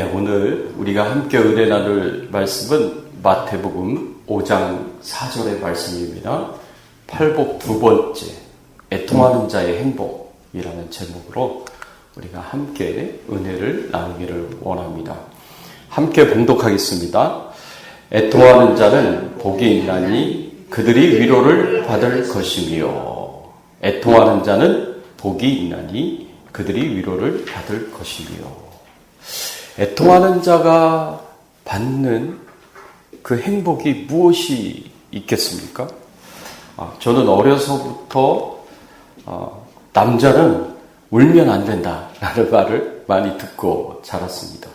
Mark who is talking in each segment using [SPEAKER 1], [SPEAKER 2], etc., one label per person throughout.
[SPEAKER 1] 오늘 우리가 함께 은혜 나눌 말씀은 마태복음 5장 4절의 말씀입니다. 팔복 두 번째, 애통하는 자의 행복이라는 제목으로 우리가 함께 은혜를 나누기를 원합니다. 함께 봉독하겠습니다. 애통하는 자는 복이 있나니 그들이 위로를 받을 것이며, 애통하는 자는 복이 있나니 그들이 위로를 받을 것이며. 애통하는 자가 받는 그 행복이 무엇이 있겠습니까? 저는 어려서부터 남자는 울면 안 된다라는 말을 많이 듣고 자랐습니다.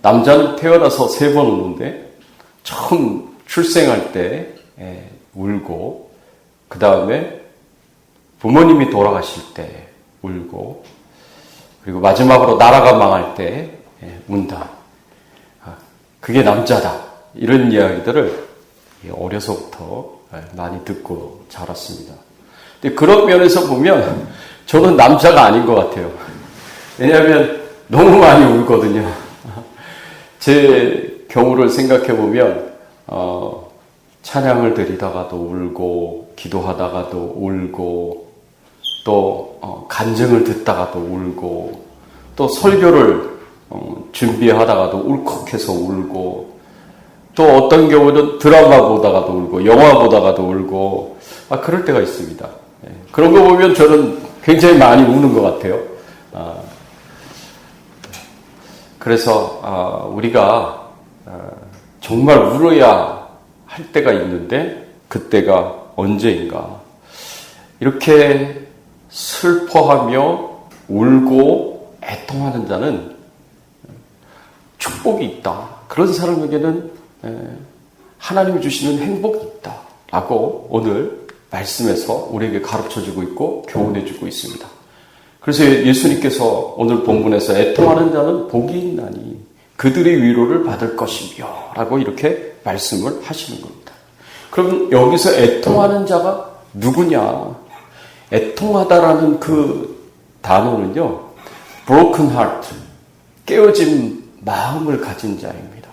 [SPEAKER 1] 남자는 태어나서 3번 우는데 처음 출생할 때 울고, 그 다음에 부모님이 돌아가실 때 울고, 그리고 마지막으로 나라가 망할 때 운다. 그게 남자다. 이런 이야기들을 어려서부터 많이 듣고 자랐습니다. 근데 그런 면에서 보면 저는 남자가 아닌 것 같아요. 왜냐하면 너무 많이 울거든요. 제 경우를 생각해 보면 찬양을 드리다가도 울고, 기도하다가도 울고, 또 간증을 듣다가도 울고, 또 설교를 준비하다가도 울컥해서 울고, 또 어떤 경우는 드라마 보다가도 울고, 영화 보다가도 울고, 그럴 때가 있습니다. 그런 거 보면 저는 굉장히 많이 우는 것 같아요. 그래서 우리가 정말 울어야 할 때가 있는데, 그때가 언제인가. 이렇게 슬퍼하며 울고 애통하는 자는 축복이 있다. 그런 사람에게는 하나님이 주시는 행복이 있다. 라고 오늘 말씀에서 우리에게 가르쳐주고 있고 교훈해주고 있습니다. 그래서 예수님께서 오늘 본문에서 애통하는 자는 복이 있나니 그들의 위로를 받을 것이며 라고 이렇게 말씀을 하시는 겁니다. 그럼 여기서 애통하는 자가 누구냐? 애통하다라는 그 단어는요, broken heart, 깨어진 마음을 가진 자입니다.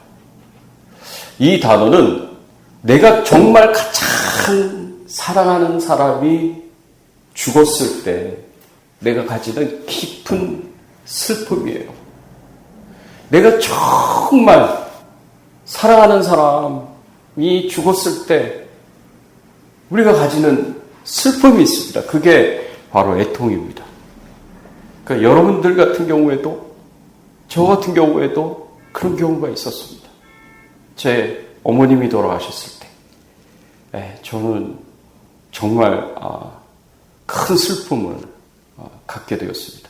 [SPEAKER 1] 이 단어는 내가 정말 가장 사랑하는 사람이 죽었을 때 내가 가지는 깊은 슬픔이에요. 내가 정말 사랑하는 사람이 죽었을 때 우리가 가지는 슬픔이 있습니다. 그게 바로 애통입니다. 그러니까 여러분들 같은 경우에도, 저 같은 경우에도 그런 경우가 있었습니다. 제 어머님이 돌아가셨을 때 저는 정말 큰 슬픔을 갖게 되었습니다.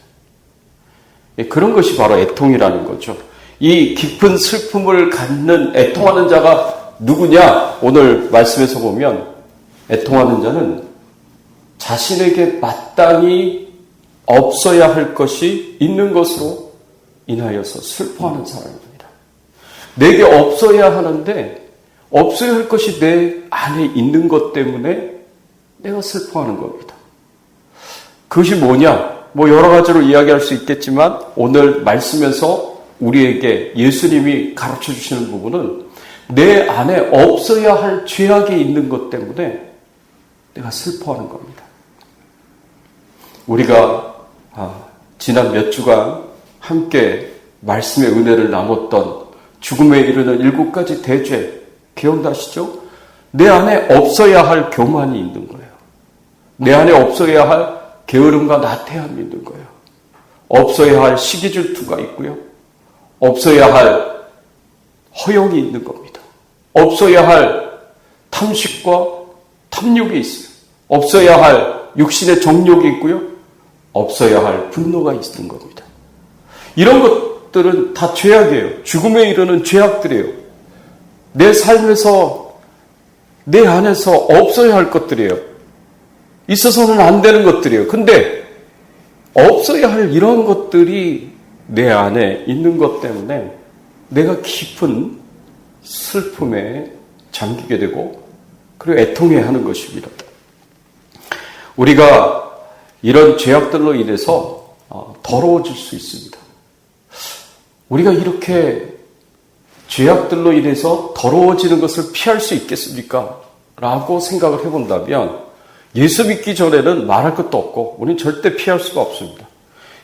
[SPEAKER 1] 그런 것이 바로 애통이라는 거죠. 이 깊은 슬픔을 갖는 애통하는 자가 누구냐? 오늘 말씀에서 보면 애통하는 자는 자신에게 마땅히 없어야 할 것이 있는 것으로 인하여서 슬퍼하는 사람입니다. 내게 없어야 하는데 없어야 할 것이 내 안에 있는 것 때문에 내가 슬퍼하는 겁니다. 그것이 뭐냐? 여러 가지로 이야기할 수 있겠지만 오늘 말씀에서 우리에게 예수님이 가르쳐 주시는 부분은 내 안에 없어야 할 죄악이 있는 것 때문에 내가 슬퍼하는 겁니다. 우리가 지난 몇 주간 함께 말씀의 은혜를 나눴던 죽음에 이르는 7가지 대죄 기억나시죠? 내 안에 없어야 할 교만이 있는 거예요. 내 안에 없어야 할 게으름과 나태함이 있는 거예요. 없어야 할 시기질투가 있고요. 없어야 할 허영이 있는 겁니다. 없어야 할 탐식과 탐욕이 있어요. 없어야 할 육신의 정욕이 있고요. 없어야 할 분노가 있는 겁니다. 이런 것들은 다 죄악이에요. 죽음에 이르는 죄악들이에요. 내 삶에서, 내 안에서 없어야 할 것들이에요. 있어서는 안 되는 것들이에요. 근데 없어야 할 이런 것들이 내 안에 있는 것 때문에 내가 깊은 슬픔에 잠기게 되고, 그리고 애통해 하는 것입니다. 우리가 이런 죄악들로 인해서 더러워질 수 있습니다. 우리가 이렇게 죄악들로 인해서 더러워지는 것을 피할 수 있겠습니까? 라고 생각을 해본다면 예수 믿기 전에는 말할 것도 없고 우리는 절대 피할 수가 없습니다.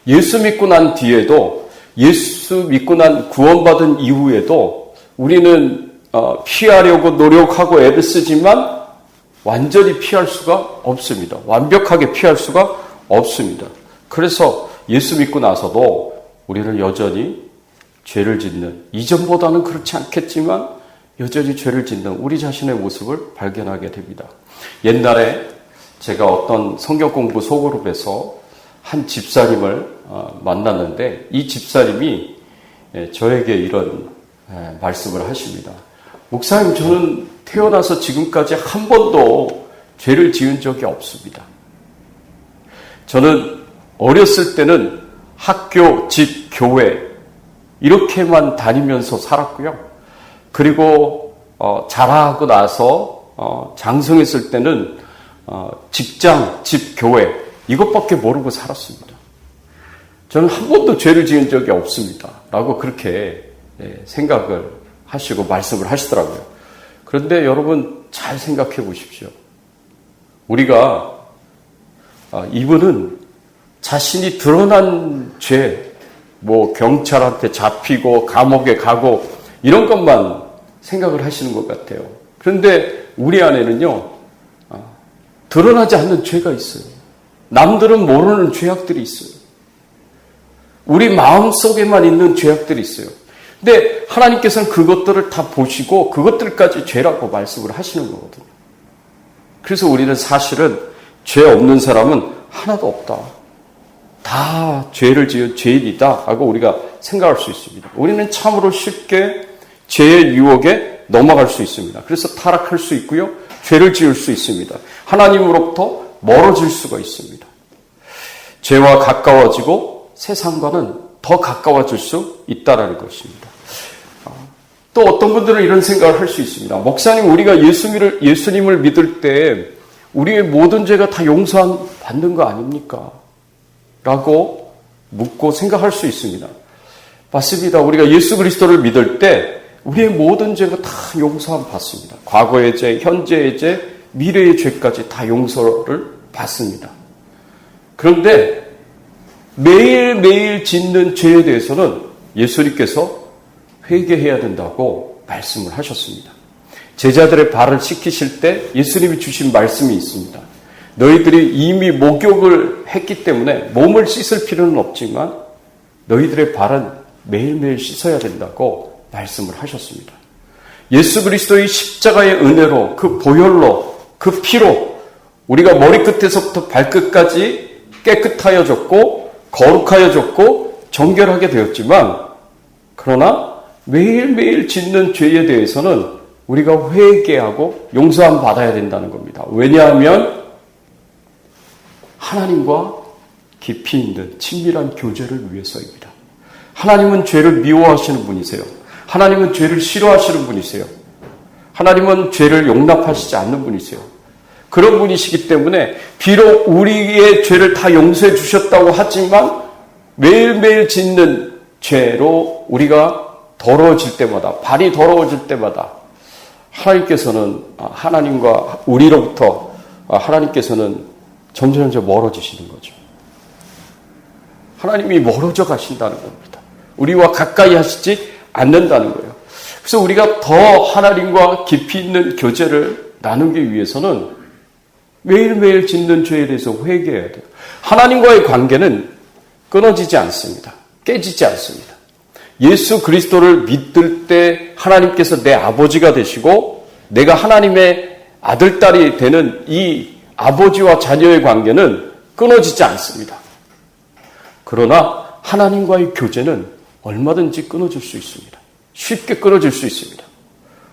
[SPEAKER 1] 예수 믿고 난 뒤에도 예수 믿고 난 구원받은 이후에도 우리는 피하려고 노력하고 애를 쓰지만 완전히 피할 수가 없습니다. 완벽하게 피할 수가 없습니다. 그래서 예수 믿고 나서도 우리는 여전히 죄를 짓는, 이전보다는 그렇지 않겠지만 여전히 죄를 짓는 우리 자신의 모습을 발견하게 됩니다. 옛날에 제가 어떤 성경 공부 소그룹에서 한 집사님을 만났는데 이 집사님이 저에게 이런 말씀을 하십니다. 목사님, 저는 태어나서 지금까지 한 번도 죄를 지은 적이 없습니다. 저는 어렸을 때는 학교, 집, 교회 이렇게만 다니면서 살았고요. 그리고 자라고 나서 장성했을 때는 직장, 집, 교회 이것밖에 모르고 살았습니다. 저는 한 번도 죄를 지은 적이 없습니다. 라고 그렇게 생각을 하시고 말씀을 하시더라고요. 그런데 여러분 잘 생각해 보십시오. 우리가 이분은 자신이 드러난 죄, 경찰한테 잡히고 감옥에 가고 이런 것만 생각을 하시는 것 같아요. 그런데 우리 안에는요, 드러나지 않는 죄가 있어요. 남들은 모르는 죄악들이 있어요. 우리 마음속에만 있는 죄악들이 있어요. 근데 하나님께서는 그것들을 다 보시고 그것들까지 죄라고 말씀을 하시는 거거든요. 그래서 우리는 사실은 죄 없는 사람은 하나도 없다. 다 죄를 지은 죄인이다 하고 우리가 생각할 수 있습니다. 우리는 참으로 쉽게 죄의 유혹에 넘어갈 수 있습니다. 그래서 타락할 수 있고요. 죄를 지을 수 있습니다. 하나님으로부터 멀어질 수가 있습니다. 죄와 가까워지고 세상과는 더 가까워질 수 있다는 것입니다. 또 어떤 분들은 이런 생각을 할 수 있습니다. 목사님, 우리가 예수님을 믿을 때 우리의 모든 죄가 다 용서받는 거 아닙니까? 라고 묻고 생각할 수 있습니다. 맞습니다. 우리가 예수 그리스도를 믿을 때 우리의 모든 죄가 다 용서함 받습니다. 과거의 죄, 현재의 죄, 미래의 죄까지 다 용서를 받습니다. 그런데 매일매일 짓는 죄에 대해서는 예수님께서 회개해야 된다고 말씀을 하셨습니다. 제자들의 발을 씻기실 때 예수님이 주신 말씀이 있습니다. 너희들이 이미 목욕을 했기 때문에 몸을 씻을 필요는 없지만 너희들의 발은 매일매일 씻어야 된다고 말씀을 하셨습니다. 예수 그리스도의 십자가의 은혜로, 그 보혈로, 그 피로 우리가 머리끝에서부터 발끝까지 깨끗하여졌고 거룩하여졌고 정결하게 되었지만, 그러나 매일매일 짓는 죄에 대해서는 우리가 회개하고 용서함 받아야 된다는 겁니다. 왜냐하면 하나님과 깊이 있는 친밀한 교제를 위해서입니다. 하나님은 죄를 미워하시는 분이세요. 하나님은 죄를 싫어하시는 분이세요. 하나님은 죄를 용납하시지 않는 분이세요. 그런 분이시기 때문에 비록 우리의 죄를 다 용서해 주셨다고 하지만 매일매일 짓는 죄로 우리가 더러워질 때마다, 발이 더러워질 때마다 하나님께서는 하나님과 우리로부터 하나님께서는 점점 멀어지시는 거죠. 하나님이 멀어져 가신다는 겁니다. 우리와 가까이 하시지 않는다는 거예요. 그래서 우리가 더 하나님과 깊이 있는 교제를 나누기 위해서는 매일매일 짓는 죄에 대해서 회개해야 돼요. 하나님과의 관계는 끊어지지 않습니다. 깨지지 않습니다. 예수 그리스도를 믿을 때 하나님께서 내 아버지가 되시고 내가 하나님의 아들, 딸이 되는 이 아버지와 자녀의 관계는 끊어지지 않습니다. 그러나 하나님과의 교제는 얼마든지 끊어질 수 있습니다. 쉽게 끊어질 수 있습니다.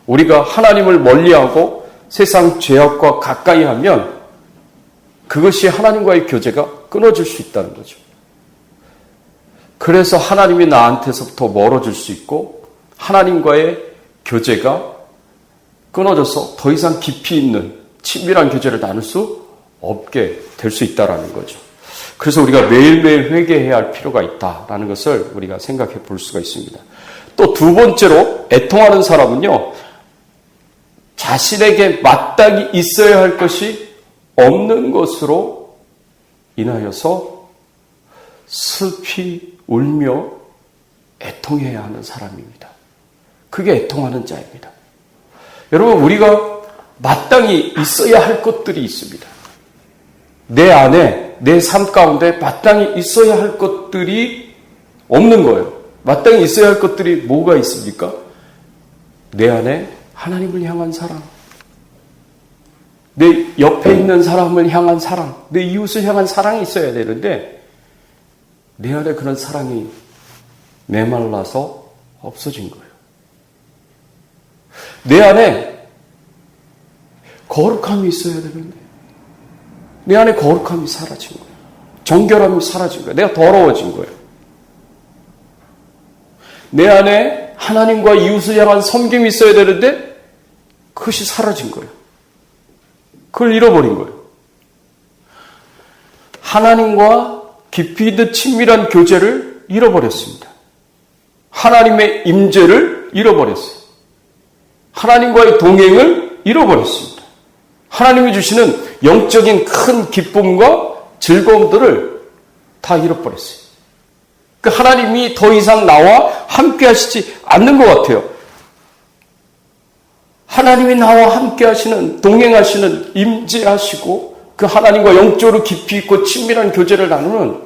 [SPEAKER 1] 우리가 하나님을 멀리하고 세상 죄악과 가까이 하면 그것이 하나님과의 교제가 끊어질 수 있다는 거죠. 그래서 하나님이 나한테서부터 멀어질 수 있고 하나님과의 교제가 끊어져서 더 이상 깊이 있는 친밀한 교제를 나눌 수 없게 될 수 있다는 거죠. 그래서 우리가 매일매일 회개해야 할 필요가 있다라는 것을 우리가 생각해 볼 수가 있습니다. 또 두 번째로 애통하는 사람은요, 자신에게 마땅히 있어야 할 것이 없는 것으로 인하여서 슬피 울며 애통해야 하는 사람입니다. 그게 애통하는 자입니다. 여러분, 우리가 마땅히 있어야 할 것들이 있습니다. 내 안에, 내 삶 가운데 마땅히 있어야 할 것들이 없는 거예요. 마땅히 있어야 할 것들이 뭐가 있습니까? 내 안에 하나님을 향한 사랑, 내 옆에 있는 사람을 향한 사랑, 내 이웃을 향한 사랑이 있어야 되는데 내 안에 그런 사랑이 메말라서 없어진 거예요. 내 안에 거룩함이 있어야 되는데 내 안에 거룩함이 사라진 거예요. 정결함이 사라진 거예요. 내가 더러워진 거예요. 내 안에 하나님과 이웃을 향한 섬김이 있어야 되는데 그것이 사라진 거예요. 그걸 잃어버린 거예요. 하나님과 깊이 있는 친밀한 교제를 잃어버렸습니다. 하나님의 임재를 잃어버렸어요. 하나님과의 동행을 잃어버렸습니다. 하나님이 주시는 영적인 큰 기쁨과 즐거움들을 다 잃어버렸어요. 그 하나님이 더 이상 나와 함께 하시지 않는 것 같아요. 하나님이 나와 함께 하시는, 동행하시는, 임재하시고 그 하나님과 영적으로 깊이 있고 친밀한 교제를 나누는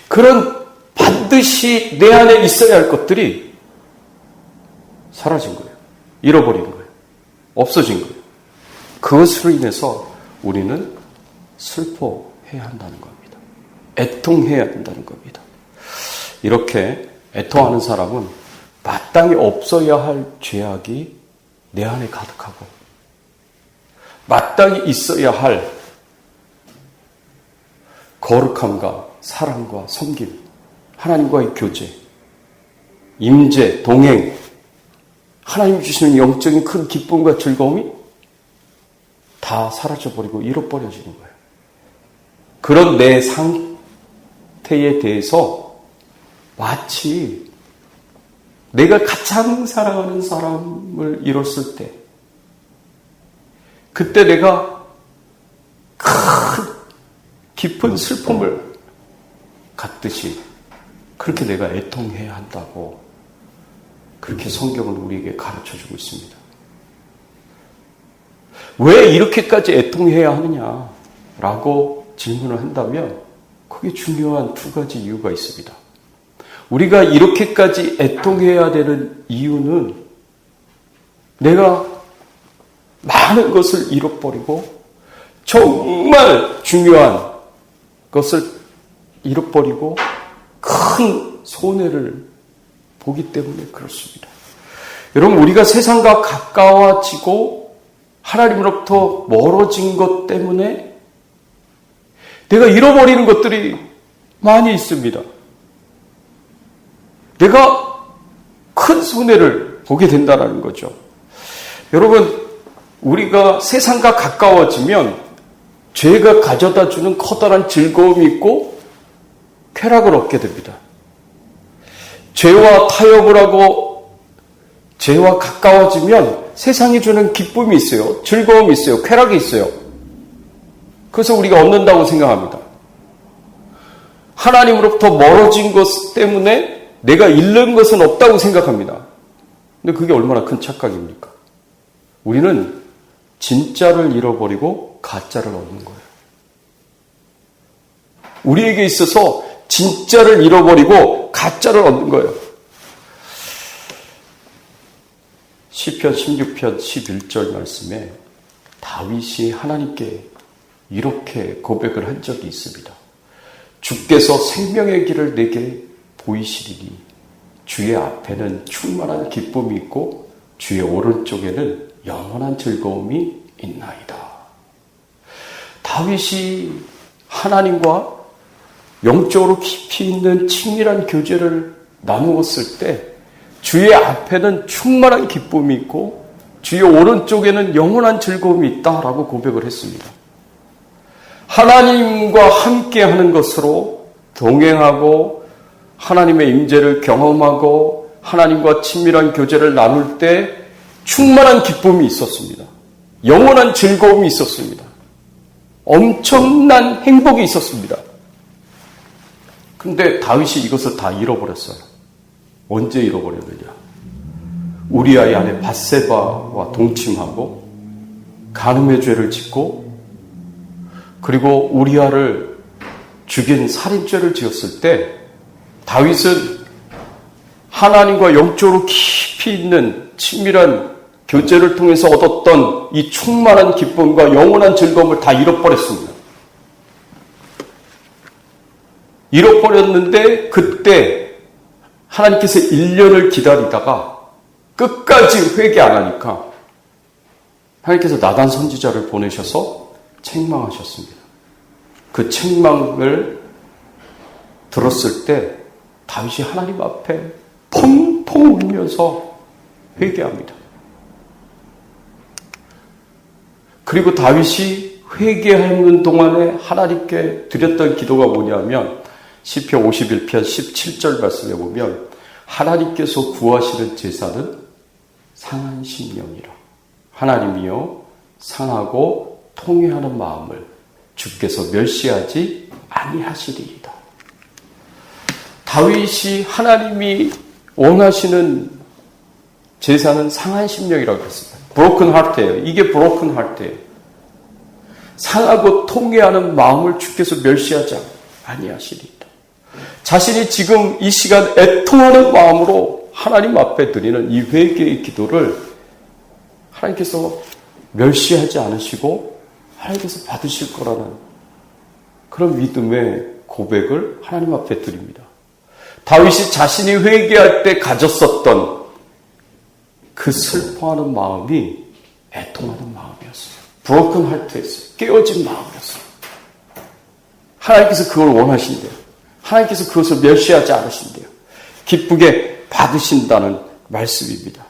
[SPEAKER 1] 그런 반드시 내 안에 있어야 할 것들이 사라진 거예요. 잃어버린 거예요. 없어진 거예요. 그것으로 인해서 우리는 슬퍼해야 한다는 겁니다. 애통해야 한다는 겁니다. 이렇게 애통하는 사람은 마땅히 없어야 할 죄악이 내 안에 가득하고 마땅히 있어야 할 거룩함과 사랑과 섬김, 하나님과의 교제, 임재, 동행, 하나님 주시는 영적인 큰 기쁨과 즐거움이 다 사라져버리고 잃어버려지는 거예요. 그런 내 상태에 대해서 마치 내가 가장 사랑하는 사람을 잃었을 때 그때 내가 큰 깊은 슬픔을 갖듯이 그렇게 내가 애통해야 한다고 그렇게 성경은 우리에게 가르쳐주고 있습니다. 왜 이렇게까지 애통해야 하느냐라고 질문을 한다면 그게 중요한 두 가지 이유가 있습니다. 우리가 이렇게까지 애통해야 되는 이유는 내가 많은 것을 잃어버리고 정말 중요한 것을 잃어버리고 큰 손해를 보기 때문에 그렇습니다. 여러분, 우리가 세상과 가까워지고 하나님으로부터 멀어진 것 때문에 내가 잃어버리는 것들이 많이 있습니다. 내가 큰 손해를 보게 된다는 거죠. 여러분, 우리가 세상과 가까워지면 죄가 가져다주는 커다란 즐거움이 있고 쾌락을 얻게 됩니다. 죄와 타협을 하고 죄와 가까워지면 세상이 주는 기쁨이 있어요. 즐거움이 있어요. 쾌락이 있어요. 그래서 우리가 얻는다고 생각합니다. 하나님으로부터 멀어진 것 때문에 내가 잃는 것은 없다고 생각합니다. 근데 그게 얼마나 큰 착각입니까? 우리는 진짜를 잃어버리고 가짜를 얻는 거예요. 우리에게 있어서 진짜를 잃어버리고 가짜를 얻는 거예요. 시편 16편 11절 말씀에 다윗이 하나님께 이렇게 고백을 한 적이 있습니다. 주께서 생명의 길을 내게 보이시리니 주의 앞에는 충만한 기쁨이 있고 주의 오른쪽에는 영원한 즐거움이 있나이다. 다윗이 하나님과 영적으로 깊이 있는 친밀한 교제를 나누었을 때 주의 앞에는 충만한 기쁨이 있고 주의 오른쪽에는 영원한 즐거움이 있다라고 고백을 했습니다. 하나님과 함께 하는 것으로 동행하고 하나님의 임재를 경험하고 하나님과 친밀한 교제를 나눌 때 충만한 기쁨이 있었습니다. 영원한 즐거움이 있었습니다. 엄청난 행복이 있었습니다. 그런데 다윗이 이것을 다 잃어버렸어요. 언제 잃어버렸느냐? 우리아의 아내 밧세바와 동침하고 간음의 죄를 짓고 그리고 우리아를 죽인 살인죄를 지었을 때 다윗은 하나님과 영적으로 깊이 있는 친밀한 교제를 통해서 얻었던 이 충만한 기쁨과 영원한 즐거움을 다 잃어버렸습니다. 잃어버렸는데 그때 하나님께서 1년을 기다리다가 끝까지 회개 안 하니까 하나님께서 나단 선지자를 보내셔서 책망하셨습니다. 그 책망을 들었을 때 다윗이 하나님 앞에 펑펑 울면서 회개합니다. 그리고 다윗이 회개하는 동안에 하나님께 드렸던 기도가 뭐냐면 시편 51편 17절 말씀에 보면 하나님께서 구하시는 제사는 상한 심령이라. 하나님이여 상하고 통회하는 마음을 주께서 멸시하지 아니하시리이다. 다윗이 하나님이 원하시는 제사는 상한 심령이라고 했습니다. 브로큰 하트예요. 이게 브로큰 하트예요. 상하고 통회하는 마음을 주께서 멸시하지 아니하시리이다. 자신이 지금 이 시간 애통하는 마음으로 하나님 앞에 드리는 이 회개의 기도를 하나님께서 멸시하지 않으시고 하나님께서 받으실 거라는 그런 믿음의 고백을 하나님 앞에 드립니다. 다윗이 자신이 회개할 때 가졌었던 그 슬퍼하는 마음이 애통하는 마음이었어요. 브로큰 하트였어요. 깨어진 마음이었어요. 하나님께서 그걸 원하신대요. 하나님께서 그것을 멸시하지 않으신대요. 기쁘게 받으신다는 말씀입니다.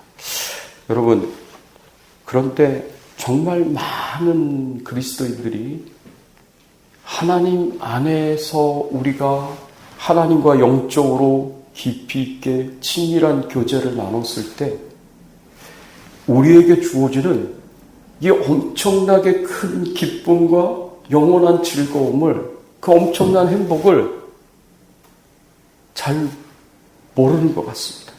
[SPEAKER 1] 여러분, 그런데 정말 많은 그리스도인들이 하나님 안에서 우리가 하나님과 영적으로 깊이 있게 친밀한 교제를 나눴을 때 우리에게 주어지는 이 엄청나게 큰 기쁨과 영원한 즐거움을, 그 엄청난 행복을 잘 모르는 것 같습니다.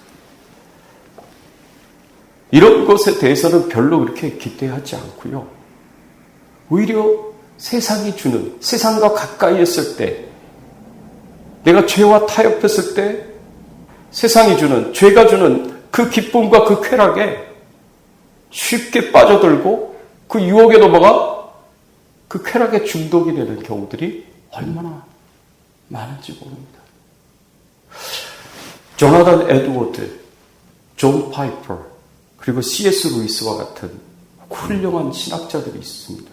[SPEAKER 1] 이런 것에 대해서는 별로 그렇게 기대하지 않고요. 오히려 세상이 주는, 세상과 가까이 있을 때, 내가 죄와 타협했을 때 세상이 주는, 죄가 주는 그 기쁨과 그 쾌락에 쉽게 빠져들고 그 유혹에 넘어가 그 쾌락에 중독이 되는 경우들이 얼마나 많은지 모릅니다. 조나단 에드워드, 존 파이퍼, 그리고 C.S. 루이스와 같은 훌륭한 신학자들이 있습니다.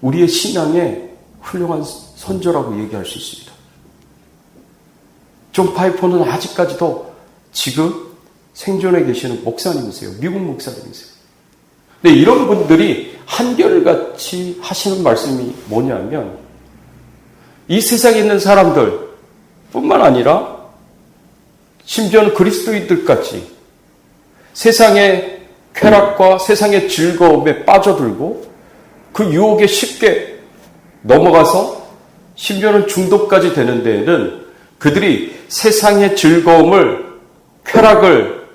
[SPEAKER 1] 우리의 신앙의 훌륭한 선조라고 얘기할 수 있습니다. 존 파이퍼는 아직까지도 지금 생존해 계시는 목사님이세요. 미국 목사님이세요. 근데 이런 분들이 한결같이 하시는 말씀이 뭐냐면 이 세상에 있는 사람들 뿐만 아니라 심지어는 그리스도인들까지 세상의 쾌락과 세상의 즐거움에 빠져들고 그 유혹에 쉽게 넘어가서 심지어는 중독까지 되는 데에는 그들이 세상의 즐거움을, 쾌락을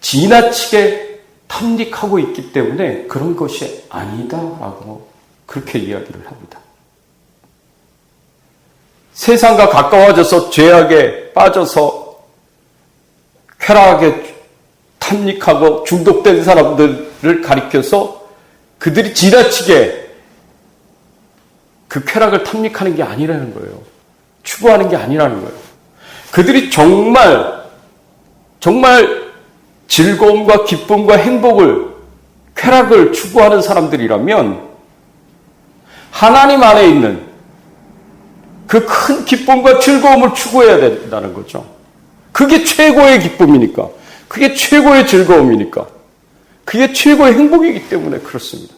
[SPEAKER 1] 지나치게 탐닉하고 있기 때문에 그런 것이 아니다라고 그렇게 이야기를 합니다. 세상과 가까워져서 죄악에 빠져서 쾌락에 탐닉하고 중독된 사람들을 가리켜서 그들이 지나치게 그 쾌락을 탐닉하는 게 아니라는 거예요. 추구하는 게 아니라는 거예요. 그들이 정말 즐거움과 기쁨과 행복을, 쾌락을 추구하는 사람들이라면 하나님 안에 있는 그 큰 기쁨과 즐거움을 추구해야 된다는 거죠. 그게 최고의 기쁨이니까, 그게 최고의 즐거움이니까, 그게 최고의 행복이기 때문에 그렇습니다.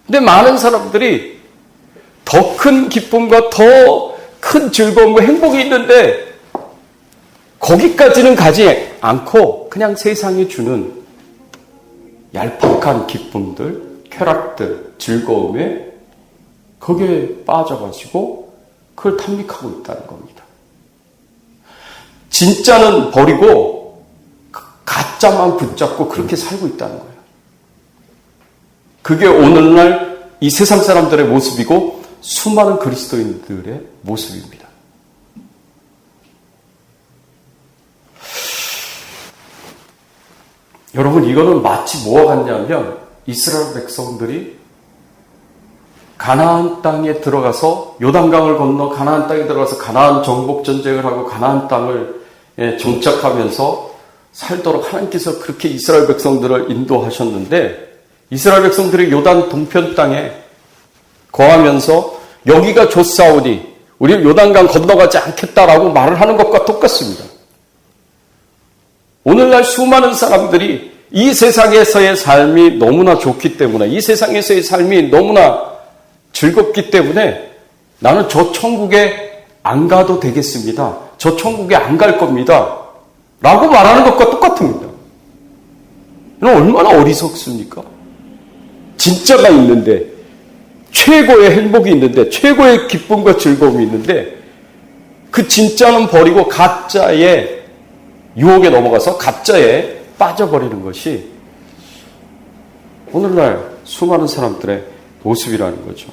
[SPEAKER 1] 근데 많은 사람들이 더 큰 기쁨과 더 큰 즐거움과 행복이 있는데 거기까지는 가지 않고 그냥 세상이 주는 얄팍한 기쁨들, 쾌락들, 즐거움에 거기에 빠져가지고 그걸 탐닉하고 있다는 겁니다. 진짜는 버리고 가짜만 붙잡고 그렇게 살고 있다는 거예요. 그게 오늘날 이 세상 사람들의 모습이고 수많은 그리스도인들의 모습입니다. 여러분, 이거는 마치 뭐와 같냐면 이스라엘 백성들이 가나안 땅에 들어가서 요단강을 건너 가나안 땅에 들어가서 가나안 정복 전쟁을 하고 가나안 땅을 정착하면서 살도록 하나님께서 그렇게 이스라엘 백성들을 인도하셨는데 이스라엘 백성들이 요단 동편 땅에 거하면서 여기가 좋사오니 우리는 요단강 건너가지 않겠다라고 말을 하는 것과 똑같습니다. 오늘날 수많은 사람들이 이 세상에서의 삶이 너무나 좋기 때문에 이 세상에서의 삶이 너무나 즐겁기 때문에 나는 저 천국에 안 가도 되겠습니다. 저 천국에 안 갈 겁니다. 라고 말하는 것과 똑같습니다. 얼마나 어리석습니까? 진짜가 있는데 최고의 행복이 있는데 최고의 기쁨과 즐거움이 있는데 그 진짜는 버리고 가짜의 유혹에 넘어가서 가짜에 빠져버리는 것이 오늘날 수많은 사람들의 모습이라는 거죠.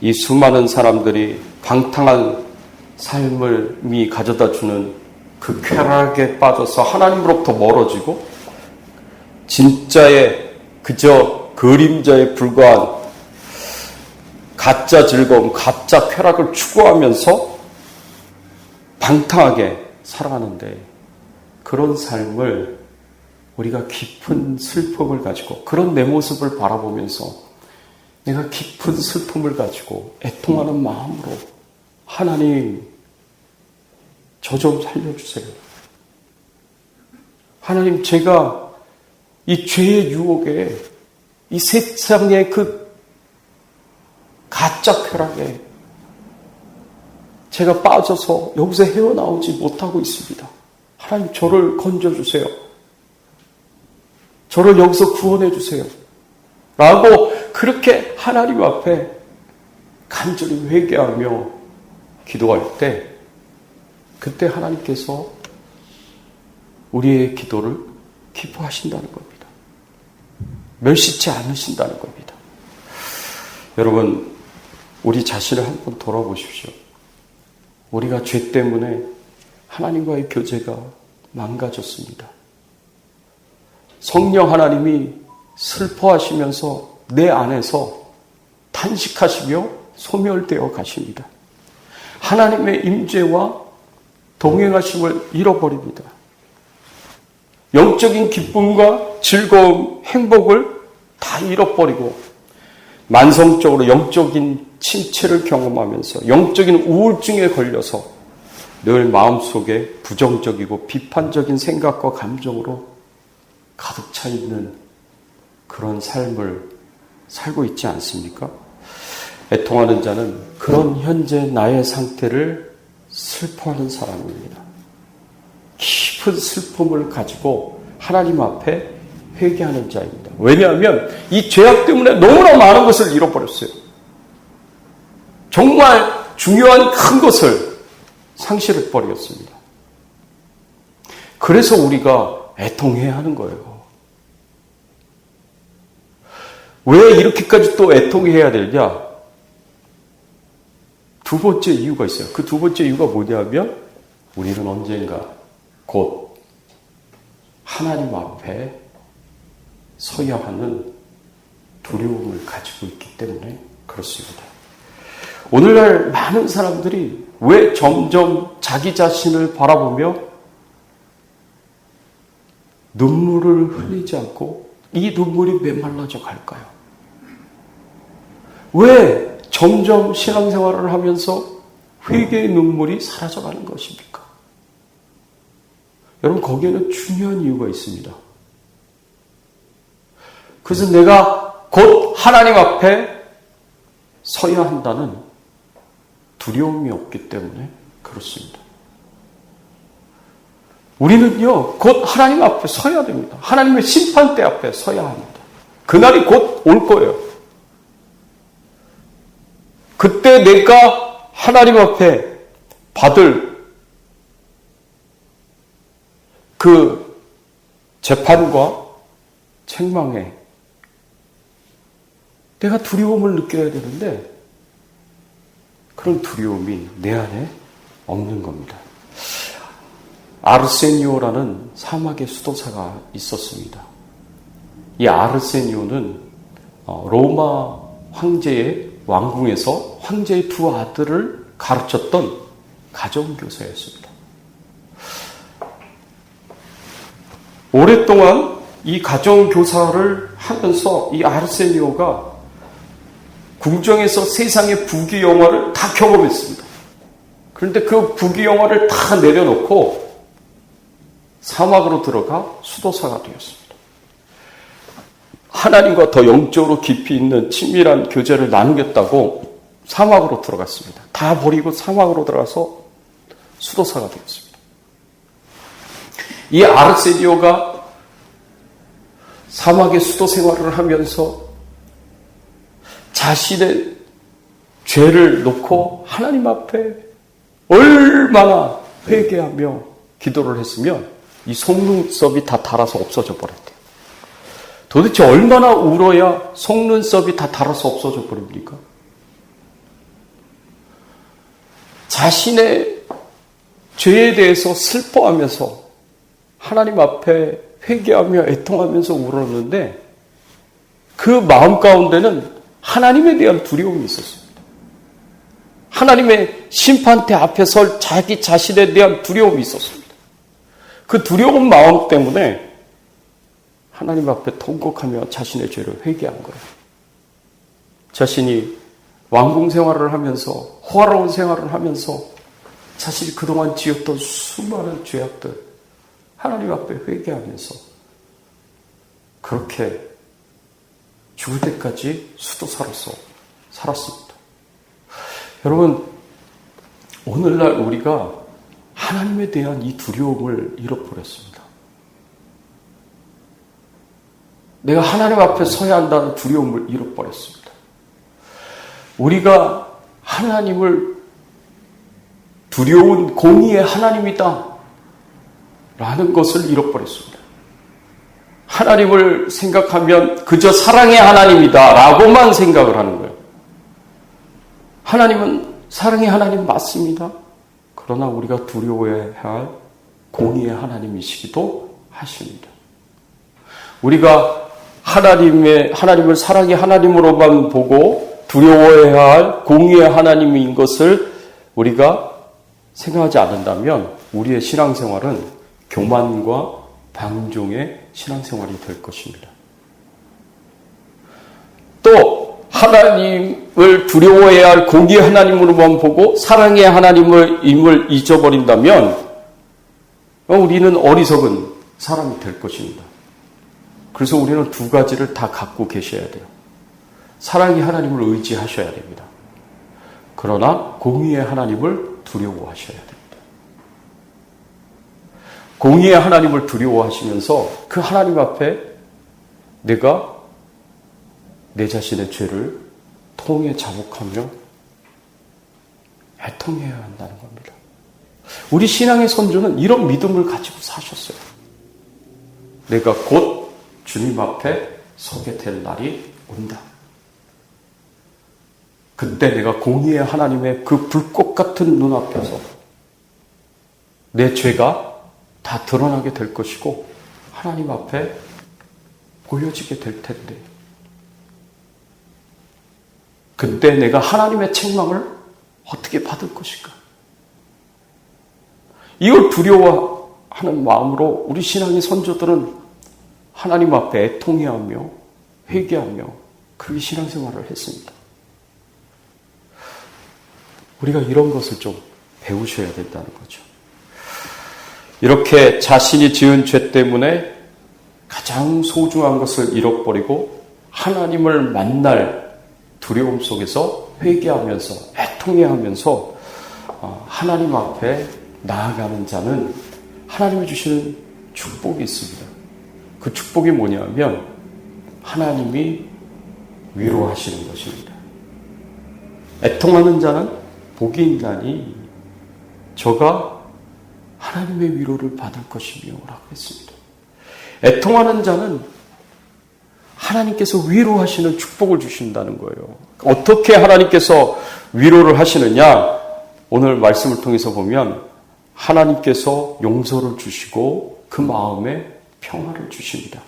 [SPEAKER 1] 이 수많은 사람들이 방탕한 삶을 가져다 주는 그 쾌락에 빠져서 하나님으로부터 멀어지고 진짜의 그저 그림자에 불과한 가짜 즐거움, 가짜 쾌락을 추구하면서 방탕하게 살아가는데 그런 삶을 우리가 깊은 슬픔을 가지고 그런 내 모습을 바라보면서 내가 깊은 슬픔을 가지고 애통하는 마음으로 하나님 저 좀 살려주세요. 하나님 제가 이 죄의 유혹에 이 세상의 그 가짜 쾌락에 제가 빠져서 여기서 헤어나오지 못하고 있습니다. 하나님 저를 건져주세요. 저를 여기서 구원해 주세요. 라고 그렇게 하나님 앞에 간절히 회개하며 기도할 때 그때 하나님께서 우리의 기도를 기뻐하신다는 겁니다. 멸시치 않으신다는 겁니다. 여러분, 우리 자신을 한번 돌아보십시오. 우리가 죄 때문에 하나님과의 교제가 망가졌습니다. 성령 하나님이 슬퍼하시면서 내 안에서 탄식하시며 소멸되어 가십니다. 하나님의 임재와 동행하심을 잃어버립니다. 영적인 기쁨과 즐거움, 행복을 다 잃어버리고 만성적으로 영적인 침체를 경험하면서 영적인 우울증에 걸려서 늘 마음속에 부정적이고 비판적인 생각과 감정으로 가득 차 있는 그런 삶을 살고 있지 않습니까? 애통하는 자는 그런 현재 나의 상태를 슬퍼하는 사람입니다. 깊은 슬픔을 가지고 하나님 앞에 회개하는 자입니다. 왜냐하면 이 죄악 때문에 너무나 많은 것을 잃어버렸어요. 정말 중요한 큰 것을 상실해버렸습니다. 그래서 우리가 애통해야 하는 거예요. 왜 이렇게까지 또 애통해야 되냐? 두 번째 이유가 있어요. 그 두 번째 이유가 뭐냐면 우리는 언젠가 곧 하나님 앞에 서야 하는 두려움을 가지고 있기 때문에 그렇습니다. 오늘날 많은 사람들이 왜 점점 자기 자신을 바라보며 눈물을 흘리지 않고 이 눈물이 메말라져 갈까요? 왜 점점 신앙생활을 하면서 회개의 눈물이 사라져가는 것입니까? 여러분, 거기에는 중요한 이유가 있습니다. 그래서 내가 곧 하나님 앞에 서야 한다는 두려움이 없기 때문에 그렇습니다. 우리는요, 곧 하나님 앞에 서야 됩니다. 하나님의 심판대 앞에 서야 합니다. 그날이 곧 올 거예요. 그때 내가 하나님 앞에 받을 그 재판과 책망에 내가 두려움을 느껴야 되는데 그런 두려움이 내 안에 없는 겁니다. 아르세니오라는 사막의 수도사가 있었습니다. 이 아르세니오는 로마 황제의 왕궁에서 황제의 두 아들을 가르쳤던 가정교사였습니다. 오랫동안 이 가정교사를 하면서 이 아르세니오가 궁정에서 세상의 부귀영화를 다 경험했습니다. 그런데 그 부귀영화를 다 내려놓고 사막으로 들어가 수도사가 되었습니다. 하나님과 더 영적으로 깊이 있는 친밀한 교제를 나누겠다고 사막으로 들어갔습니다. 다 버리고 사막으로 들어가서 수도사가 되었습니다. 이 아르세니오가 사막의 수도 생활을 하면서 자신의 죄를 놓고 하나님 앞에 얼마나 회개하며 기도를 했으면 이 속눈썹이 다 닳아서 없어져 버렸대요. 도대체 얼마나 울어야 속눈썹이 다 닳아서 없어져 버립니까? 자신의 죄에 대해서 슬퍼하면서 하나님 앞에 회개하며 애통하면서 울었는데 그 마음 가운데는 하나님에 대한 두려움이 있었습니다. 하나님의 심판대 앞에 설 자기 자신에 대한 두려움이 있었습니다. 그 두려운 마음 때문에 하나님 앞에 통곡하며 자신의 죄를 회개한 거예요. 자신이 왕궁 생활을 하면서 호화로운 생활을 하면서 자신이 그동안 지었던 수많은 죄악들 하나님 앞에 회개하면서 그렇게 죽을 때까지 수도사로서 살았습니다. 여러분, 오늘날 우리가 하나님에 대한 이 두려움을 잃어버렸습니다. 내가 하나님 앞에 서야 한다는 두려움을 잃어버렸습니다. 우리가 하나님을 두려운 공의의 하나님이다 라는 것을 잃어버렸습니다. 하나님을 생각하면 그저 사랑의 하나님이다 라고만 생각을 하는 거예요. 하나님은 사랑의 하나님 맞습니다. 그러나 우리가 두려워해야 할 공의의 하나님이시기도 하십니다. 우리가 하나님을 사랑의 하나님으로만 보고 두려워해야 할 공의의 하나님인 것을 우리가 생각하지 않는다면 우리의 신앙생활은 교만과 방종의 신앙생활이 될 것입니다. 또 하나님을 두려워해야 할 공의의 하나님으로만 보고 사랑의 하나님을 잊어버린다면 우리는 어리석은 사람이 될 것입니다. 그래서 우리는 두 가지를 다 갖고 계셔야 돼요. 사랑의 하나님을 의지하셔야 됩니다. 그러나 공의의 하나님을 두려워하셔야 됩니다. 공의의 하나님을 두려워하시면서 그 하나님 앞에 내가 내 자신의 죄를 통에 자복하며 애통해야 한다는 겁니다. 우리 신앙의 선조는 이런 믿음을 가지고 사셨어요. 내가 곧 주님 앞에 서게 될 날이 온다. 그때 내가 공의의 하나님의 그 불꽃 같은 눈앞에서 내 죄가 다 드러나게 될 것이고 하나님 앞에 보여지게 될 텐데 그때 내가 하나님의 책망을 어떻게 받을 것인가? 이걸 두려워하는 마음으로 우리 신앙의 선조들은 하나님 앞에 애통해하며 회개하며 그렇게 신앙생활을 했습니다. 우리가 이런 것을 좀 배우셔야 된다는 거죠. 이렇게 자신이 지은 죄 때문에 가장 소중한 것을 잃어버리고 하나님을 만날 두려움 속에서 회개하면서 애통해하면서 하나님 앞에 나아가는 자는 하나님이 주시는 축복이 있습니다. 그 축복이 뭐냐면 하나님이 위로하시는 것입니다. 애통하는 자는 복이 있나니 저가 하나님의 위로를 받을 것이며 라고 했습니다. 애통하는 자는 하나님께서 위로하시는 축복을 주신다는 거예요. 어떻게 하나님께서 위로를 하시느냐? 오늘 말씀을 통해서 보면 하나님께서 용서를 주시고 그 마음에 평화를 주십니다.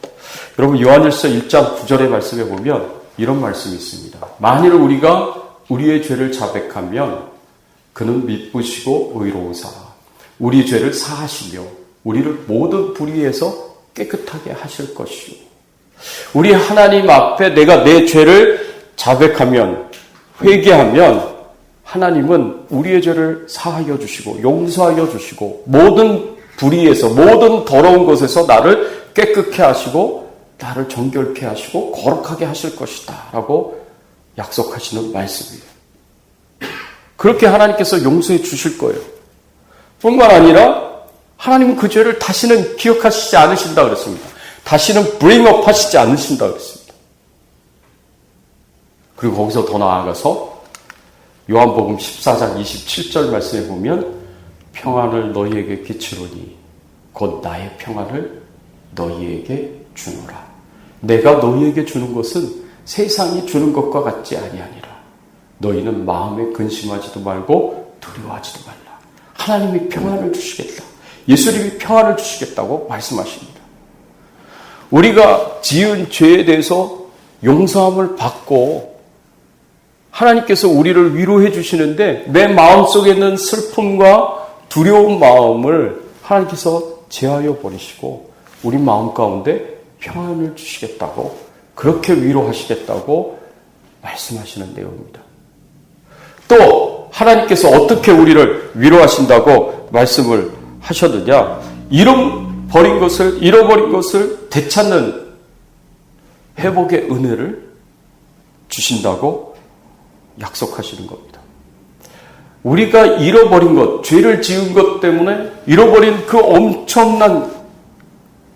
[SPEAKER 1] 여러분 요한일서 1장 9절의 말씀에 보면 이런 말씀이 있습니다. 만일 우리가 우리의 죄를 자백하면 그는 미쁘시고 의로우사 우리 죄를 사하시며 우리를 모든 불의에서 깨끗하게 하실 것이요. 우리 하나님 앞에 내가 내 죄를 자백하면 회개하면 하나님은 우리의 죄를 사하여 주시고 용서하여 주시고 모든 불의에서 모든 더러운 것에서 나를 깨끗게 하시고 나를 정결케 하시고 거룩하게 하실 것이다 라고 약속하시는 말씀이에요. 그렇게 하나님께서 용서해 주실 거예요. 뿐만 아니라 하나님은 그 죄를 다시는 기억하시지 않으신다 그랬습니다. 다시는 bring up 하시지 않으신다 그랬습니다. 그리고 거기서 더 나아가서 요한복음 14장 27절 말씀에 보면 평안을 너희에게 끼치노니 곧 나의 평안을 너희에게 주노라. 내가 너희에게 주는 것은 세상이 주는 것과 같지 아니하니라. 너희는 마음에 근심하지도 말고 두려워하지도 말라. 하나님이 평안을 주시겠다. 예수님이 평안을 주시겠다고 말씀하십니다. 우리가 지은 죄에 대해서 용서함을 받고 하나님께서 우리를 위로해 주시는데 내 마음속에 있는 슬픔과 두려운 마음을 하나님께서 제하여 버리시고 우리 마음 가운데 평안을 주시겠다고 그렇게 위로하시겠다고 말씀하시는 내용입니다. 또 하나님께서 어떻게 우리를 위로하신다고 말씀을 하셨느냐? 잃어버린 것을 되찾는 회복의 은혜를 주신다고 약속하시는 겁니다. 우리가 잃어버린 것, 죄를 지은 것 때문에 잃어버린 그 엄청난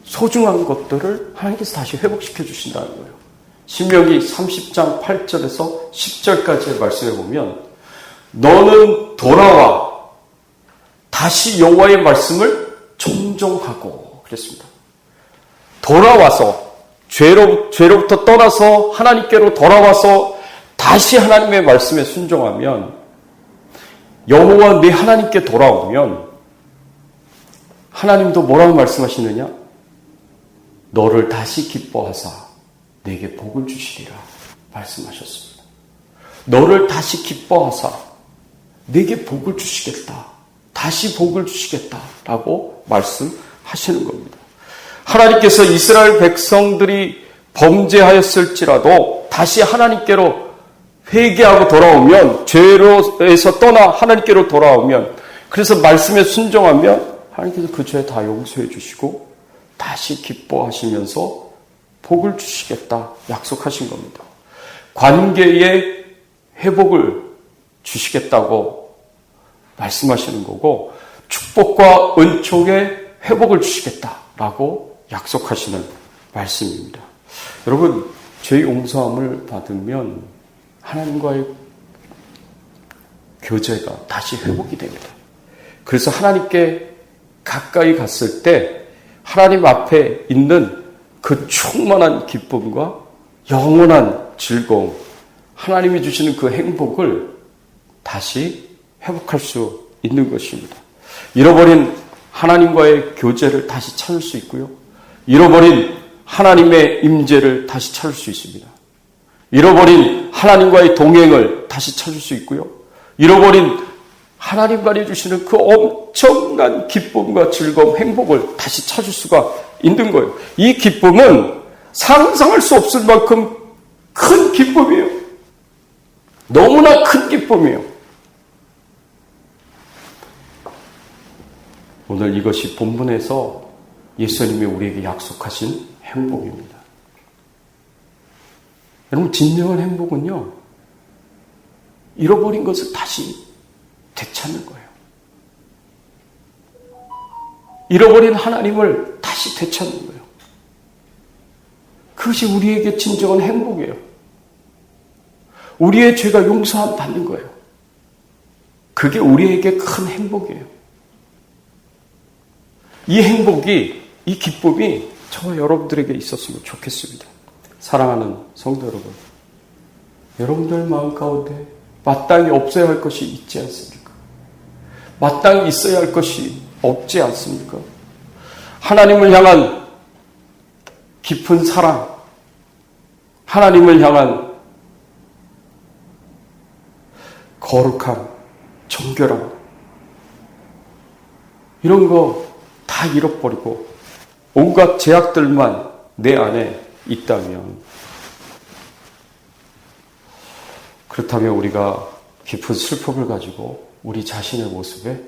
[SPEAKER 1] 소중한 것들을 하나님께서 다시 회복시켜 주신다는 거예요. 신명기 30장 8절에서 10절까지의 말씀에 보면 너는 돌아와 다시 여호와의 말씀을 청종하고 그랬습니다. 돌아와서 죄로부터 떠나서 하나님께로 돌아와서 다시 하나님의 말씀에 순종하면 여호와 네 하나님께 돌아오면 하나님도 뭐라고 말씀하시느냐? 너를 다시 기뻐하사 내게 복을 주시리라 말씀하셨습니다. 너를 다시 기뻐하사 내게 복을 주시겠다. 다시 복을 주시겠다라고 말씀하시는 겁니다. 하나님께서 이스라엘 백성들이 범죄하였을지라도 다시 하나님께로 회개하고 돌아오면 죄로에서 떠나 하나님께로 돌아오면 그래서 말씀에 순종하면 하나님께서 그 죄 다 용서해 주시고 다시 기뻐하시면서 복을 주시겠다 약속하신 겁니다. 관계의 회복을 주시겠다고 말씀하시는 거고 축복과 은총의 회복을 주시겠다라고 약속하시는 말씀입니다. 여러분, 죄 용서함을 받으면 하나님과의 교제가 다시 회복이 됩니다. 그래서 하나님께 가까이 갔을 때 하나님 앞에 있는 그 충만한 기쁨과 영원한 즐거움, 하나님이 주시는 그 행복을 다시 회복할 수 있는 것입니다. 잃어버린 하나님과의 교제를 다시 찾을 수 있고요. 잃어버린 하나님의 임재를 다시 찾을 수 있습니다. 잃어버린 하나님과의 동행을 다시 찾을 수 있고요. 잃어버린 하나님만이 주시는 그 엄청난 기쁨과 즐거움, 행복을 다시 찾을 수가 있는 거예요. 이 기쁨은 상상할 수 없을 만큼 큰 기쁨이에요. 너무나 큰 기쁨이에요. 오늘 이것이 본문에서 예수님이 우리에게 약속하신 행복입니다. 여러분, 진정한 행복은요, 잃어버린 것을 다시 되찾는 거예요. 잃어버린 하나님을 다시 되찾는 거예요. 그것이 우리에게 진정한 행복이에요. 우리의 죄가 용서함 받는 거예요. 그게 우리에게 큰 행복이에요. 이 행복이, 이 기쁨이 저와 여러분들에게 있었으면 좋겠습니다. 사랑하는 성도 여러분, 여러분들 마음 가운데 마땅히 없어야 할 것이 있지 않습니까? 마땅히 있어야 할 것이 없지 않습니까? 하나님을 향한 깊은 사랑, 하나님을 향한 거룩함, 정결함, 이런 거 다 잃어버리고 온갖 제약들만 내 안에 있다면, 그렇다면 우리가 깊은 슬픔을 가지고 우리 자신의 모습에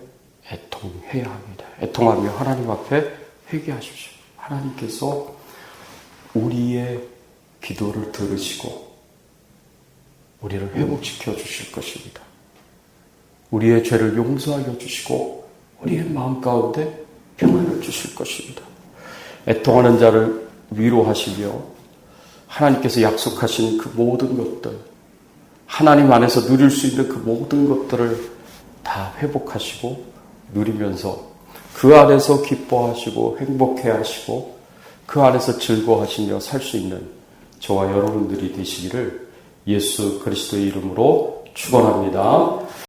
[SPEAKER 1] 애통해야 합니다. 애통하며 하나님 앞에 회개하십시오. 하나님께서 우리의 기도를 들으시고 우리를 회복시켜 주실 것입니다. 우리의 죄를 용서하여 주시고 우리의 마음 가운데 평안을 주실 것입니다. 애통하는 자를 위로하시며 하나님께서 약속하신 그 모든 것들, 하나님 안에서 누릴 수 있는 그 모든 것들을 다 회복하시고 누리면서 그 안에서 기뻐하시고 행복해 하시고 그 안에서 즐거워하시며 살 수 있는 저와 여러분들이 되시기를 예수 그리스도의 이름으로 축원합니다.